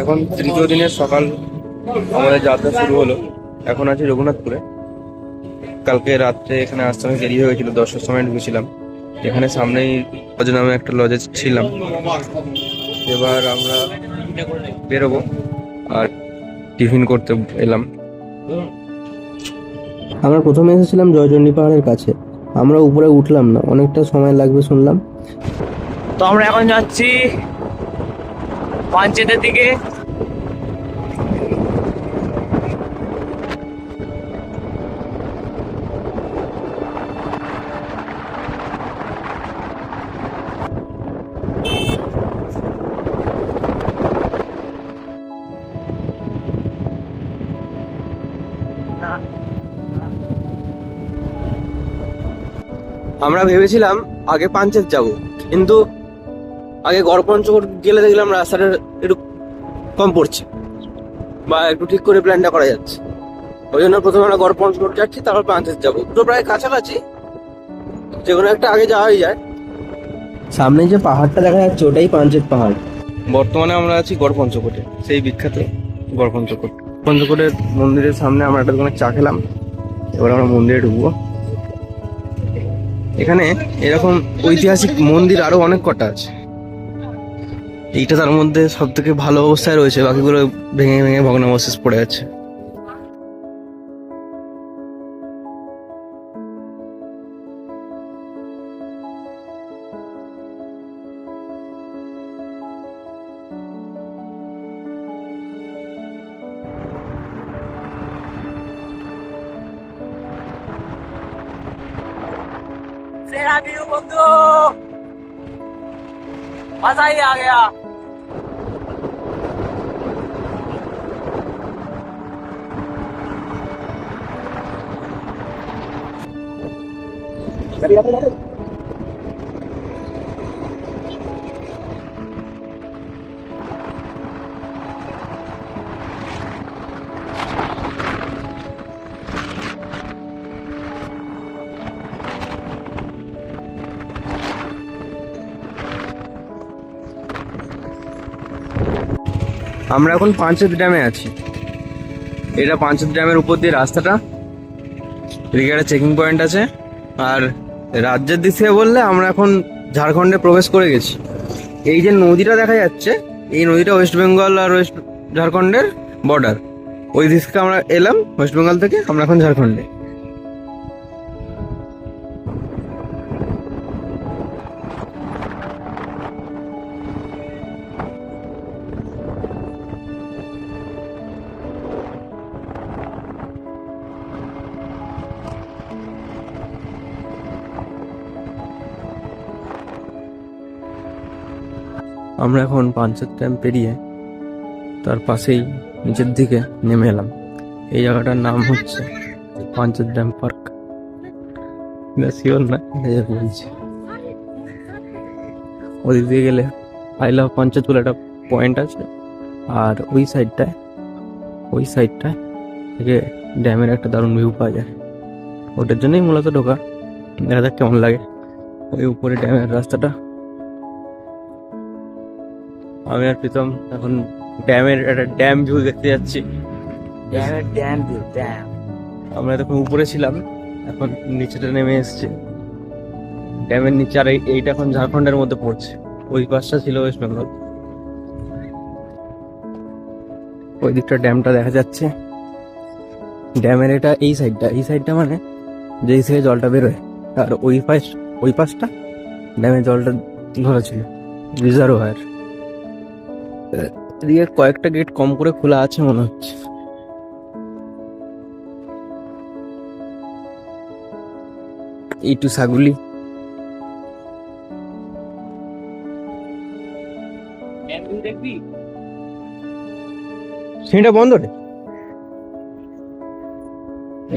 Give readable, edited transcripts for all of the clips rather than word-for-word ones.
এখন তৃতীয় দিনের সকাল, আমাদের যাত্রা শুরু হলো। এখন আছি রঘুনাথপুরে। কালকে রাত্রে এখানে আসতে অনেক দেরি হয়ে গেছিল, 10টার সময় ঢুকেছিলাম। এখানে সামনেই লজ নামে একটা লজে ছিলাম। এবার আমরা বেরোবো আর টিফিন করতে এলাম। আমরা প্রথমে এসেছিলাম জয়চণ্ডী পাহাড়ের কাছে। আমরা উপরে উঠলাম না, অনেকটা সময় লাগবে শুনলাম। তো আমরা এখন যাচ্ছি পাঞ্চেতের দিকে। আমরা ভেবেছিলাম আগে পাঞ্চেত যাব, কিন্তু আগে গড়পঞ্চকোট গেলে দেখলাম রাস্তাটা একটু কম পড়ছে, বা একটু ঠিক করে প্ল্যানটা করা যাচ্ছে। ওই জন্য প্রথমে আমরা গড়পঞ্চকোট যাচ্ছি, তারপর পাঞ্চেত যাবো। দুটো প্রায় কাছাকাছি, যে কোনো একটা আগে যাওয়াই যায়। সামনে যে পাহাড়টা দেখা যাচ্ছে ওটাই পাঞ্চেত পাহাড়। বর্তমানে আমরা আছি গড়পঞ্চকোটে, সেই বিখ্যাত গড়পঞ্চকোট। পঞ্চকোটের মন্দিরের সামনে আমরা একটা দোকানে চা খেলাম। এবার আমরা মন্দিরে ঢুকবো। এখানে এরকম ঐতিহাসিক মন্দির আরো অনেক কটা আছে, এইটা তার মধ্যে সব থেকে ভালো অবস্থায় রয়েছে, বাকিগুলো ভেঙে ভেঙে ভগ্নাবশেষ পড়ে আছে। सेरा व्यू बंधु, मजा ही आ गया। আমরা এখন পাঞ্চেত ড্যামে আছি। এটা পাঞ্চেত ড্যামের উপর দিয়ে রাস্তাটা, এদিকে একটা চেকিং পয়েন্ট আছে। আর রাজ্যের দিক থেকে বললে আমরা এখন ঝাড়খণ্ডে প্রবেশ করে গেছি। এই যে নদীটা দেখা যাচ্ছে, এই নদীটা ওয়েস্ট বেঙ্গল আর ওয়েস্ট ঝাড়খণ্ডের বর্ডার। ওই দিক থেকে আমরা এলাম, ওয়েস্ট বেঙ্গল থেকে। আমরা এখন ঝাড়খণ্ডে। আমরা এখন পাঞ্চেত ড্যাম পেরিয়ে তার পাশেই নিচের দিকে নেমে এলাম। এই জায়গাটার নাম হচ্ছে পাঞ্চেত ড্যাম পার্ক। শিওর না, বলছি। ওদিক দিয়ে গেলে আই লাভ পাঞ্চেত বলে একটা পয়েন্ট আছে। আর ওই সাইডটায় থেকে ড্যামের একটা দারুণ ভিউ পাওয়া যায়। ওটার জন্যই মূলত ঢোকা। দেখা যাক কেমন লাগে। ওই উপরে ড্যামের রাস্তাটা। আমি আর প্রীতম এখন ড্যামের একটা ড্যাম ভিউ দেখতে যাচ্ছি। আমরা তখন উপরে ছিলাম, এখন নিচেটা নেমে এসছে। ড্যামের নিচে। আর এইটা এখন ঝাড়খণ্ডের মধ্যে পড়ছে। ওই পাশটা ছিল ওয়েস্ট বেঙ্গল। ওই দিকটা ড্যামটা দেখা যাচ্ছে। ড্যামের এটা এই সাইডটা মানে যেই থেকে জলটা বেরোয়। আর ওই পাশটা ড্যামের জলটা ধরা ছিল, রিজার্ভার। এদিকে কয়েকটা গেট কম করে খোলা আছে মনে হচ্ছে। এইটু ছাগুলি। দেখবি সেটা বন্ধ রে।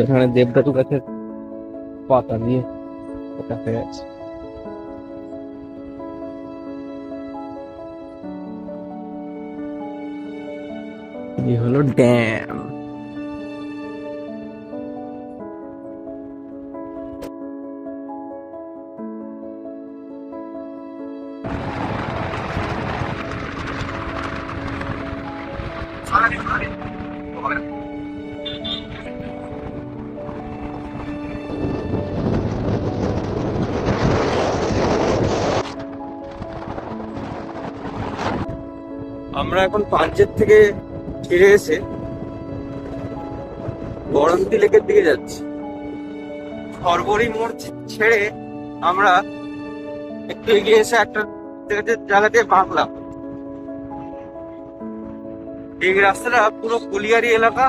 এখানে দেবদারু গাছের পাতা দিয়ে এটা হয়ে আছে। এই হলো ড্যাম। আমরা এখন পাঞ্চেত থেকে ফিরে এসে বরন্তি লেকের দিকে যাচ্ছি। সরবরি মোড় ছেড়ে আমরা একটু এগিয়ে এসে একটা জায়গাতে বাঁকলাম। এই রাস্তাটা পুরো কলিয়ারি এলাকা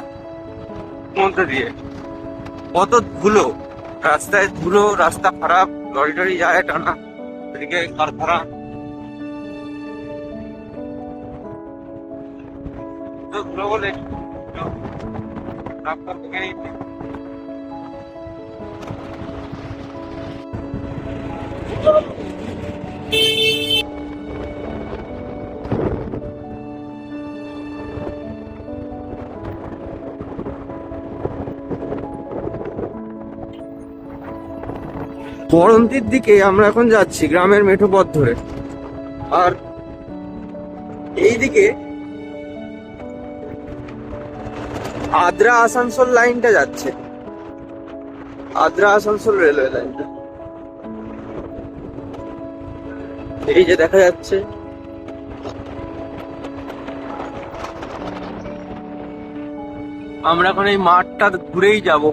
মধ্যে দিয়ে, কত ধুলো, রাস্তায় ধুলো, রাস্তা খারাপ, লরি টরি যায় টানা, এদিকে কারখানা। ধুলো বলে রাস্তা থেকে বরন্তির দিকে আমরা এখন যাচ্ছি গ্রামের মেঠো পথ ধরে। আর এইদিকে আদ্রা আসানসোল লাইনটা যাচ্ছে, আদ্রা আসানসোল রেলওয়ে লাইনটা এই যে দেখা যাচ্ছে। আমরা এখন এই মাঠটা ঘুরেই যাব।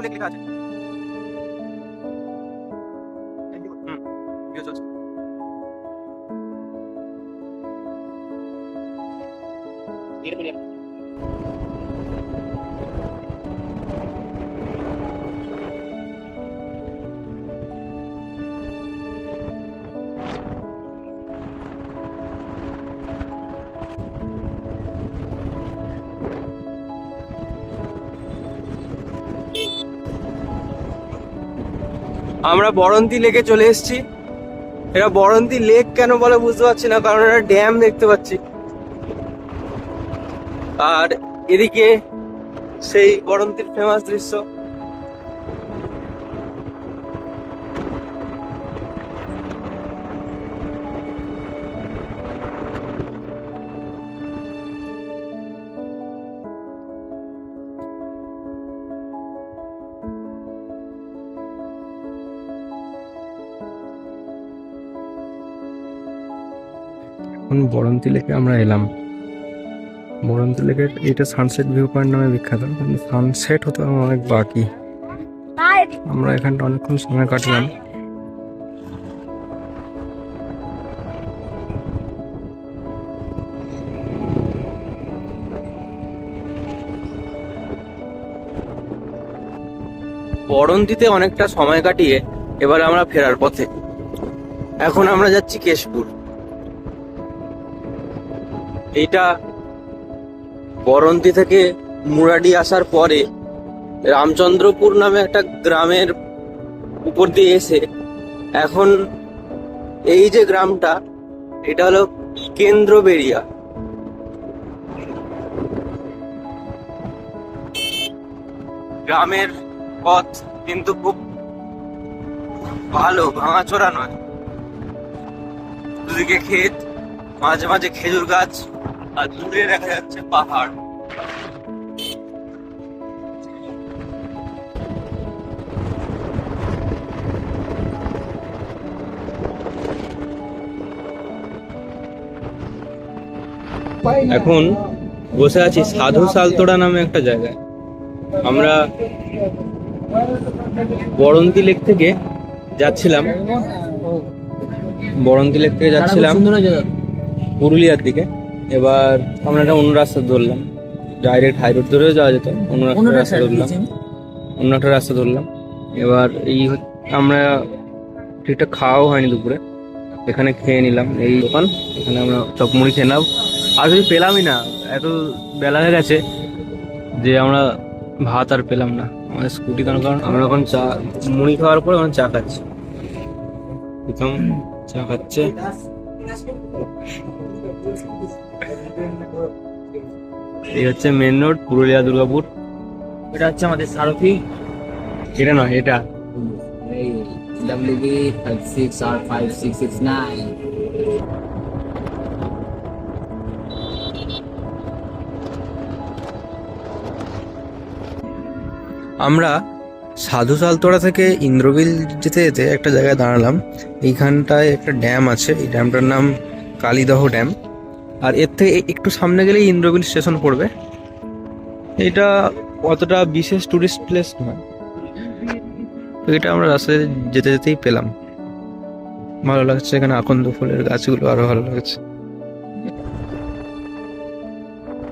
লেখা আছে। আমরা বরন্তি লেকে চলে এসেছি। এটা বরন্তি লেক কেন বলে বুঝতে পারছি না, কারণ এটা ড্যাম দেখতে পাচ্ছি। আর এদিকে সেই বরন্তির ফেমাস দৃশ্য। এখন বরন্তি লেকে আমরা এলাম। বরন্তি লেকের এটা সানসেট ভিউ পয়েন্ট নামে বিখ্যাত, কিন্তু সানসেট হতে আমার অনেক বাকি। আমরা এখানটা অনেকক্ষণ সময় কাটলাম। বরন্তিতে অনেকটা সময় কাটিয়ে এবার আমরা ফেরার পথে। এখন আমরা যাচ্ছি কেশপুর। এইটা বরন্তি থেকে মুরাডি আসার পরে রামচন্দ্রপুর নামে একটা গ্রামের উপর দিয়ে এসে এখন এই যে গ্রামটা, এটা হলো কেন্দ্রবেড়িয়া। গ্রামের পথ কিন্তু খুব ভালো, ভাঙাচোরা নয়। দুদিকে ক্ষেত, মাঝে মাঝে খেজুর গাছ, আর দূরে দেখা যাচ্ছে পাহাড়। এখন বসে আছি সাধু সালতোড়া নামে একটা জায়গায়। আমরা বরন্তি লেক থেকে যাচ্ছিলাম পুরুলিয়ার দিকে। এবার আমরা একটা অন্য রাস্তা ধরলাম, ডাইরেক্ট হাই রোড ধরেও যাওয়া যেত, অন্য একটা রাস্তা ধরলাম। এবার আমরা ঠিকঠাক খাওয়াও হয়নি দুপুরে, এখানে খেয়ে নিলাম, এই দোকান, এখানে আমরা চপ মুড়ি খেয়ে নাম। আর কিছু পেলামই না, এত বেলা হয়ে গেছে যে আমরা ভাত আর পেলাম না। আমাদের স্কুটি কারণ আমরা এখন চা মুড়ি খাওয়ার পর এখন চা খাচ্ছি। প্রথম চা খাচ্ছে। এই হচ্ছে মেন রোড, পুরুলিয়া দুর্গাপুর। এটা হচ্ছে আমাদের সারথি। এটা নয়, এটা WB 36R5669। আমরা সাধু সালতোড়া থেকে ইন্দ্রবিল যেতে যেতে একটা জায়গায় দাঁড়ালাম। এইখানটায় একটা ড্যাম আছে, এই ড্যামটার নাম কালীদহ ড্যাম। আর এর থেকে একটু সামনে গেলেই ইন্দ্রবিল স্টেশন পড়বে। এটা অতটা বিশেষ টুরিস্ট প্লেস নয়, তো এটা আমরা রাস্তায় যেতে যেতেই পেলাম। ভালো লাগছে, এখানে আকন্দ ফুলের গাছগুলো আরো ভালো লাগছে।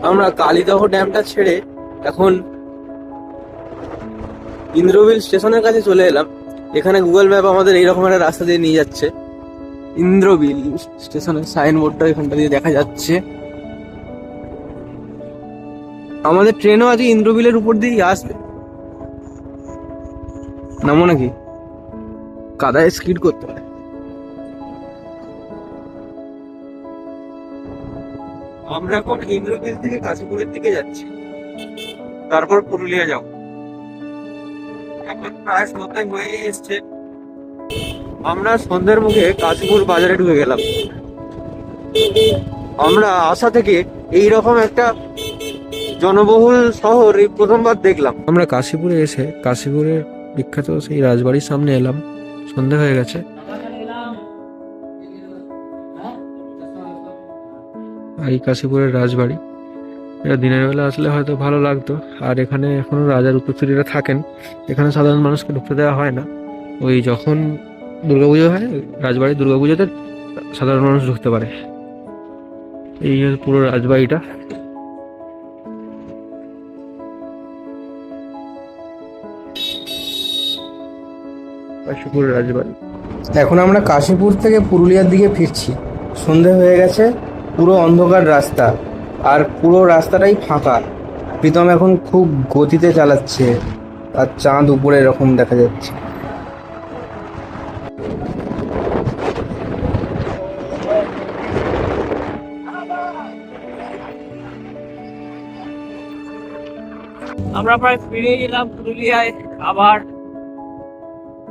আমরা কালীদহ ড্যামটা ছেড়ে এখন ইন্দ্রবিল স্টেশনের কাছে চলে এলাম। এখানে গুগল ম্যাপ আমাদের এইরকম একটা রাস্তা দিয়ে নিয়ে যাচ্ছে। ইন্দ্রবিল স্টেশনের সাইনবোর্ডটা এখানটা দিয়ে দেখা যাচ্ছে। আমাদের ট্রেনও আজকে ইন্দ্রবিলের উপর দিয়েই আসবে। নামো নাকি? কাদায় স্কিড করতে হয়। আমরা এখন ইন্দ্রবিল থেকে কাশীপুরের দিকে যাচ্ছি, তারপর পুরুলিয়া যাব। এখন প্রায় সন্ধ্যা হয়ে এসছে। আমরা সন্ধ্যের মুখে কাশীপুর বাজারে ঢুকে গেলাম। আমরা আশা থেকে এইরকম একটা জনবহুল শহর এই প্রথমবার দেখলাম। আমরা কাশীপুরে এসে কাশীপুরের বিখ্যাত সেই রাজবাড়ির সামনে এলাম। সন্ধে হয়ে গেছে। এই কাশীপুরের রাজবাড়ি, এটা দিনের বেলা আসলে হয়তো ভালো লাগতো। আর এখানে এখনো রাজার উত্তরসূরিরা থাকেন। এখানে সাধারণ মানুষকে ঢুকতে দেওয়া হয় না। ওই যখন দুর্গাপুজো হয়, রাজবাড়ি দুর্গাপুজোতে সাধারণ মানুষ ঢুকতে পারে। এই পুরো রাজবাড়িটা। কাশীপুর রাজবাড়ি। এখন আমরা কাশীপুর থেকে পুরুলিয়ার দিকে ফিরছি। সন্ধে হয়ে গেছে, পুরো অন্ধকার রাস্তা, আর পুরো রাস্তাটাই ফাঁকা। প্রীতম এখন খুব গতিতে চালাচ্ছে, আর চাঁদ উপরে এরকম দেখা যাচ্ছে। আমরা প্রায় ফিরে এলাম পুরুলিয়ায়। আবার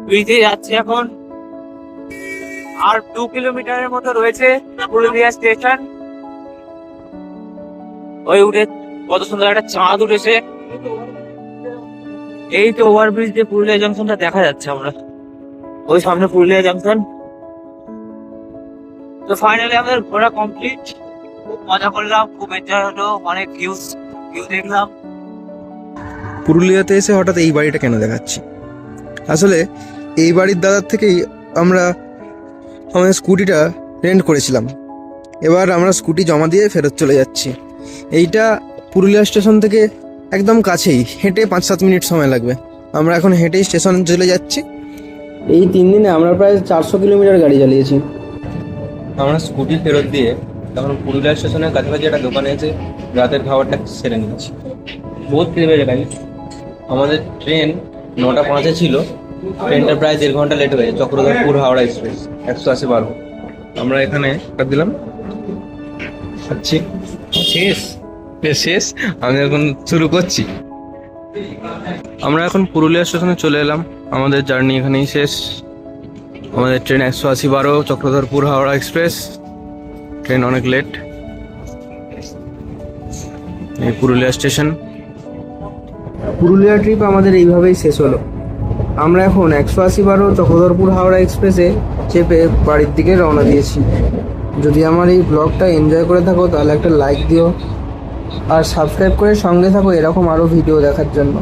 ব্রিজে যাচ্ছি এখন। আর 2 কিলোমিটারের মতো রয়েছে পুরুলিয়া স্টেশন। ওই উঠে কত সুন্দর একটা চাঁদ উঠেছে। এই তো ওভারব্রিজ দিয়ে পুরুলিয়া জংশনটা দেখা যাচ্ছে। আমরা ওই সামনে পুরুলিয়া জংশন। তো ফাইনালি আমাদের ঘোরা কমপ্লিট। খুব মজা করলাম, খুব এনজয় হলো, অনেক ভিউ দেখলাম। পুরুলিয়াতে এসে হঠাৎ এই বাড়িটা কেন দেখাচ্ছি? আসলে এই বাড়ির দাদার থেকেই আমরা আমাদের স্কুটিটা রেন্ট করেছিলাম। এবার আমরা স্কুটি জমা দিয়ে ফেরত চলে যাচ্ছি। এইটা পুরুলিয়া স্টেশন থেকে একদম কাছেই, হেঁটে 5-7 মিনিট সময় লাগবে। আমরা এখন হেঁটেই স্টেশন চলে যাচ্ছি। এই 3 দিনে আমরা প্রায় 400 কিলোমিটার গাড়ি চালিয়েছি। আমরা স্কুটি ফেরত দিয়ে তখন পুরুলিয়া স্টেশনের কাছাকাছি একটা দোকানে এসে রাতের খাবারটা সেরে নিয়েছি। বহুত খিদে পেয়ে গেছে। আমাদের ট্রেন 9:05 ছিল, ট্রেনটা প্রায় 1.5 ঘন্টা লেট হয়ে চক্রধরপুর হাওড়া এক্সপ্রেস 180 আমরা এখানে দিলাম, খাচ্ছি। শেষ আমি এখন শুরু করছি। আমরা এখন পুরুলিয়া স্টেশনে চলে এলাম। আমাদের জার্নি এখানেই শেষ। আমাদের train 180 Chakradharpur Howrah express. Train অনেক লেট। এই পুরুলিয়া স্টেশন। পুরুলিয়া ট্রিপ আমাদের এইভাবেই শেষ হলো। আমরা এখন 180 চক্রধরপুর হাওড়া এক্সপ্রেসে চেপে বাড়ির দিকে রওনা দিয়েছি। যদি আমার এই ব্লগটা এনজয় করে থাকো তাহলে একটা লাইক দিও, আর সাবস্ক্রাইব করে সঙ্গে থাকো এরকম আরও ভিডিও দেখার জন্য।